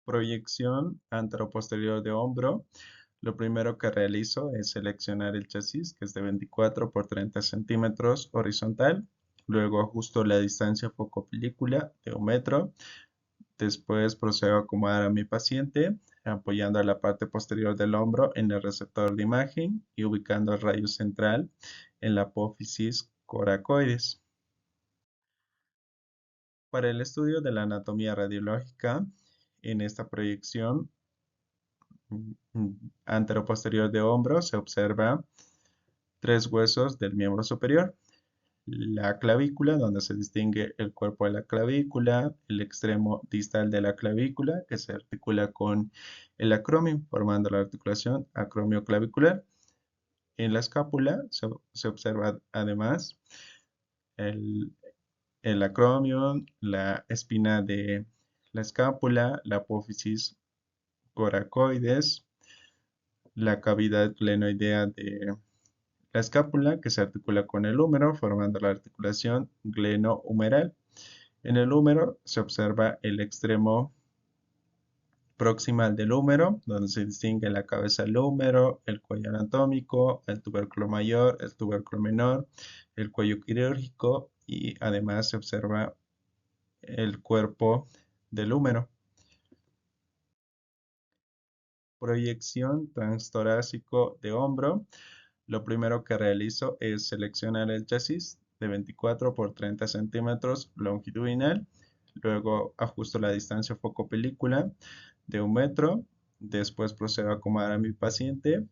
Proyección anteroposterior de hombro. Lo primero que realizo es seleccionar el chasis, que es de 24 por 30 centímetros horizontal. Luego ajusto la distancia foco-película de 1 metro. Después procedo a acomodar a mi paciente, apoyando a la parte posterior del hombro en el receptor de imagen y ubicando el rayo central en la apófisis coracoides. Para el estudio de la anatomía radiológica, en esta proyección anteroposterior de hombro se observa tres huesos del miembro superior. La clavícula, donde se distingue el cuerpo de la clavícula, el extremo distal de la clavícula, que se articula con el acromio, formando la articulación acromioclavicular. En la escápula se observa además el, el acromio, la espina de la escápula, la apófisis coracoides, la cavidad glenoidea de la escápula, que se articula con el húmero, formando la articulación glenohumeral. En el húmero se observa el extremo proximal del húmero, donde se distingue la cabeza del húmero, el cuello anatómico, el tubérculo mayor, el tubérculo menor, el cuello quirúrgico y además se observa el cuerpo del húmero. Proyección transtorácico de hombro. Lo primero que realizo es seleccionar el chasis de 24 por 30 centímetros longitudinal. Luego ajusto la distancia foco-película de 1 metro. Después procedo a acomodar a mi paciente.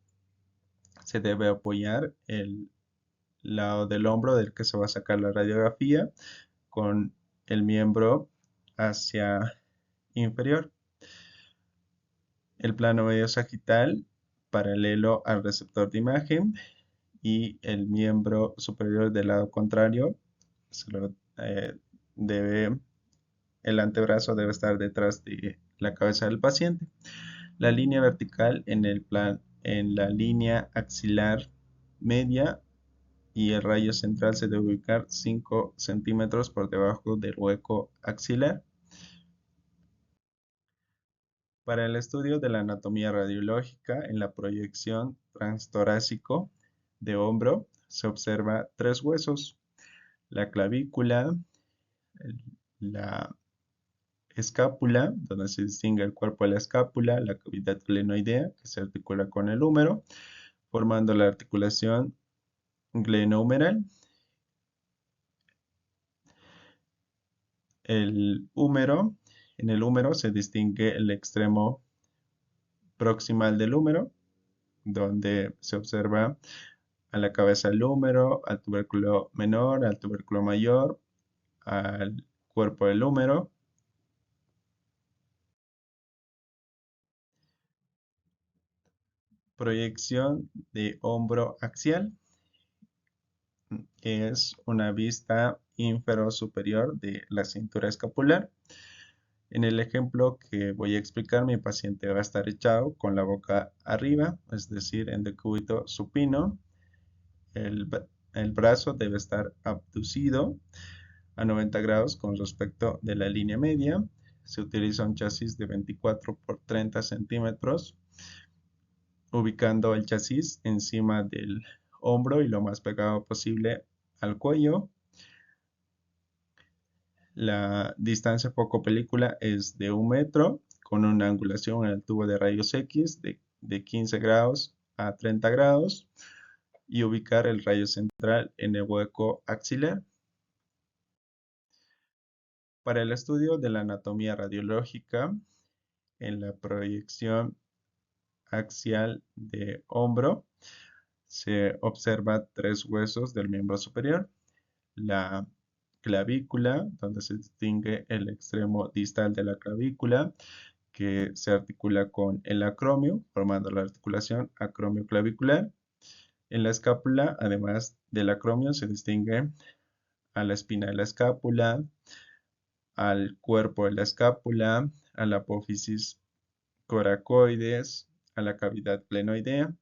Se debe apoyar el lado del hombro del que se va a sacar la radiografía con el miembro hacia inferior. El plano medio sagital paralelo al receptor de imagen y el miembro superior del lado contrario debe, el antebrazo debe estar detrás de la cabeza del paciente. La línea vertical en la línea axilar media y el rayo central se debe ubicar 5 centímetros por debajo del hueco axilar. Para el estudio de la anatomía radiológica en la proyección transtorácico de hombro se observa tres huesos: la clavícula, la escápula, donde se distingue el cuerpo de la escápula, la cavidad glenoidea, que se articula con el húmero, formando la articulación glenohumeral. El húmero, en el húmero se distingue el extremo proximal del húmero, donde se observa a la cabeza del húmero, al tubérculo menor, al tubérculo mayor, al cuerpo del húmero. Proyección de hombro axial. Es una vista infero-superior de la cintura escapular. En el ejemplo que voy a explicar, mi paciente va a estar echado con la boca arriba, es decir, en decúbito supino. El, el brazo debe estar abducido a 90 grados con respecto de la línea media. Se utiliza un chasis de 24 por 30 centímetros, ubicando el chasis encima del hombro y lo más pegado posible al cuello. La distancia foco-película es de 1 metro, con una angulación en el tubo de rayos X de 15 grados a 30 grados y ubicar el rayo central en el hueco axilar. Para el estudio de la anatomía radiológica en la proyección axial de hombro, se observa tres huesos del miembro superior: la clavícula, donde se distingue el extremo distal de la clavícula, que se articula con el acromio, formando la articulación acromioclavicular. En la escápula, además del acromio, se distingue a la espina de la escápula, al cuerpo de la escápula, a la apófisis coracoides, a la cavidad glenoidea,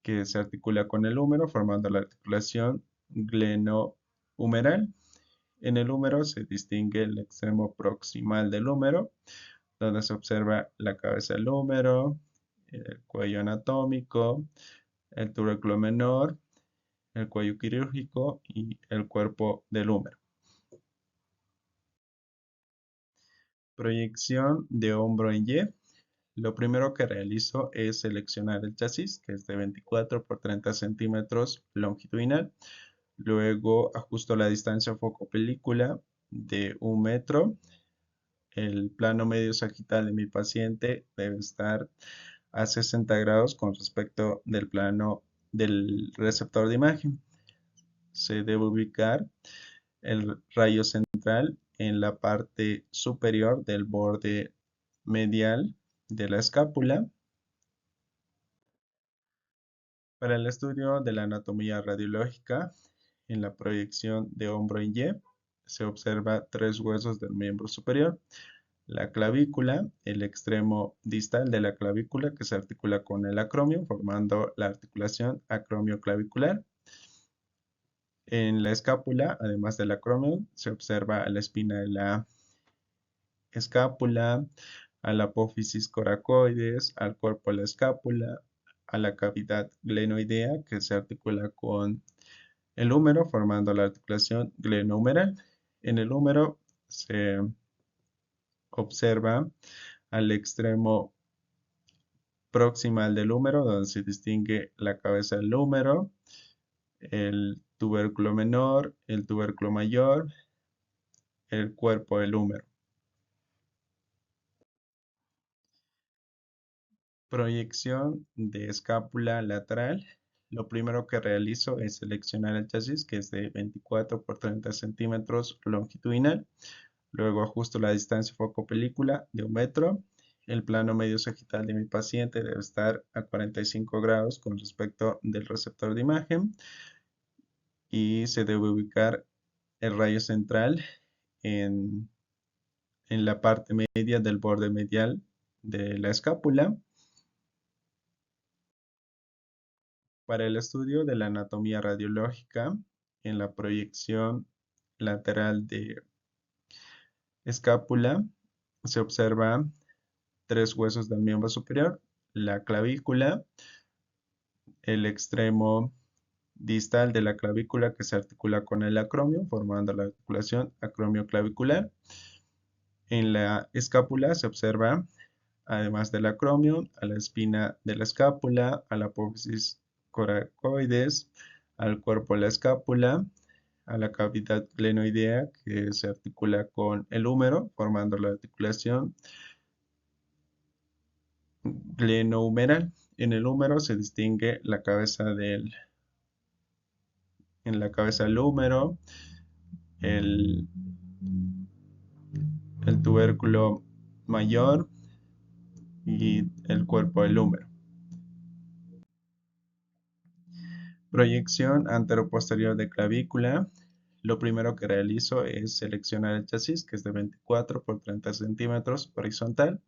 que se articula con el húmero, formando la articulación glenohumeral. En el húmero se distingue el extremo proximal del húmero, donde se observa la cabeza del húmero, el cuello anatómico, el tubérculo menor, el cuello quirúrgico y el cuerpo del húmero. Proyección de hombro en Y. Lo primero que realizo es seleccionar el chasis, que es de 24 por 30 centímetros longitudinal. Luego ajusto la distancia foco-película de 1 metro. El plano medio sagital de mi paciente debe estar a 60 grados con respecto del plano del receptor de imagen. Se debe ubicar el rayo central en la parte superior del borde medial de la escápula. Para el estudio de la anatomía radiológica, en la proyección de hombro en Y, se observa 3 huesos del miembro superior. La clavícula, el extremo distal de la clavícula que se articula con el acromio, formando la articulación acromioclavicular. En la escápula, además del acromio, se observa la espina de la escápula, a la apófisis coracoides, al cuerpo de la escápula, a la cavidad glenoidea que se articula con el húmero, formando la articulación glenohumeral. En el húmero se observa al extremo proximal del húmero, donde se distingue la cabeza del húmero, el tubérculo menor, el tubérculo mayor, el cuerpo del húmero. Proyección de escápula lateral. Lo primero que realizo es seleccionar el chasis, que es de 24 por 30 centímetros longitudinal. Luego ajusto la distancia foco-película de 1 metro. El plano medio sagital de mi paciente debe estar a 45 grados con respecto del receptor de imagen. Y se debe ubicar el rayo central en, en la parte media del borde medial de la escápula. Para el estudio de la anatomía radiológica, en la proyección lateral de escápula se observan 3 huesos del miembro superior, la clavícula, el extremo distal de la clavícula que se articula con el acromio, formando la articulación acromioclavicular. En la escápula se observa, además del acromio, a la espina de la escápula, a la apófisis coracoides, al cuerpo de la escápula, a la cavidad glenoidea que se articula con el húmero, formando la articulación glenohumeral. En el húmero se distingue en la cabeza del húmero, el, el tubérculo mayor y el cuerpo del húmero. Proyección anteroposterior de clavícula. Lo primero que realizo es seleccionar el chasis, que es de 24 por 30 centímetros horizontal.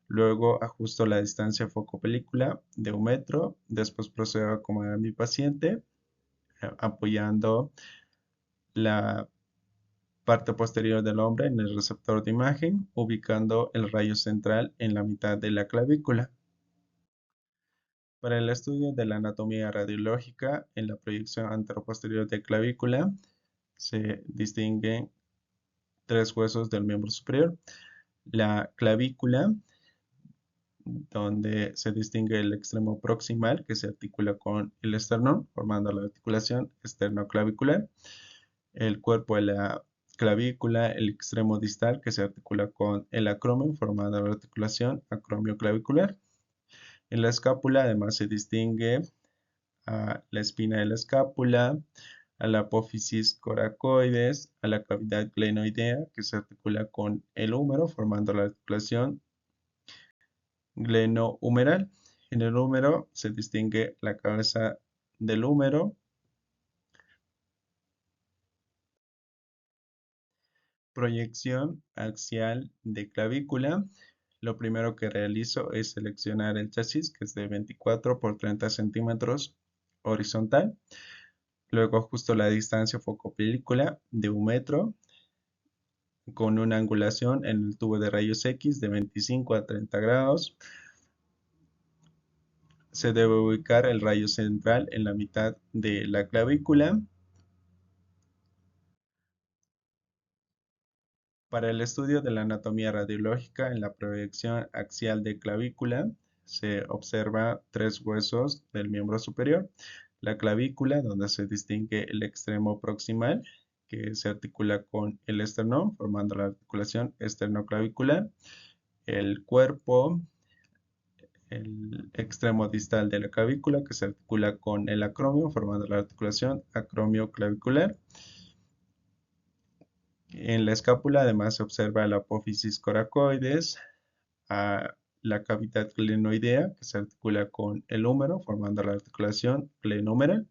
Luego ajusto la distancia foco-película de 1 metro. Después procedo a acomodar a mi paciente, apoyando la parte posterior del hombre en el receptor de imagen, ubicando el rayo central en la mitad de la clavícula. Para el estudio de la anatomía radiológica, en la proyección anteroposterior de clavícula, se distinguen 3 huesos del miembro superior. La clavícula, donde se distingue el extremo proximal que se articula con el esternón, formando la articulación esternoclavicular. El cuerpo de la clavícula, el extremo distal que se articula con el acromio, formando la articulación acromioclavicular. En la escápula además se distingue a la espina de la escápula, a la apófisis coracoides, a la cavidad glenoidea que se articula con el húmero, formando la articulación glenohumeral. En el húmero se distingue la cabeza del húmero. Proyección axial de clavícula. Lo primero que realizo es seleccionar el chasis, que es de 24 por 30 centímetros horizontal. Luego ajusto la distancia foco-película de 1 metro. con una angulación en el tubo de rayos X de 25 a 30 grados. Se debe ubicar el rayo central en la mitad de la clavícula. Para el estudio de la anatomía radiológica en la proyección axial de clavícula, se observa tres huesos del miembro superior. La clavícula, donde se distingue el extremo proximal, que se articula con el esternón, formando la articulación esternoclavicular. El cuerpo, el extremo distal de la clavícula, que se articula con el acromio, formando la articulación acromioclavicular. En la escápula además se observa la apófisis coracoides, a la cavidad glenoidea, que se articula con el húmero, formando la articulación glenohumeral,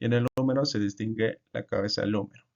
y en el húmero se distingue la cabeza del húmero.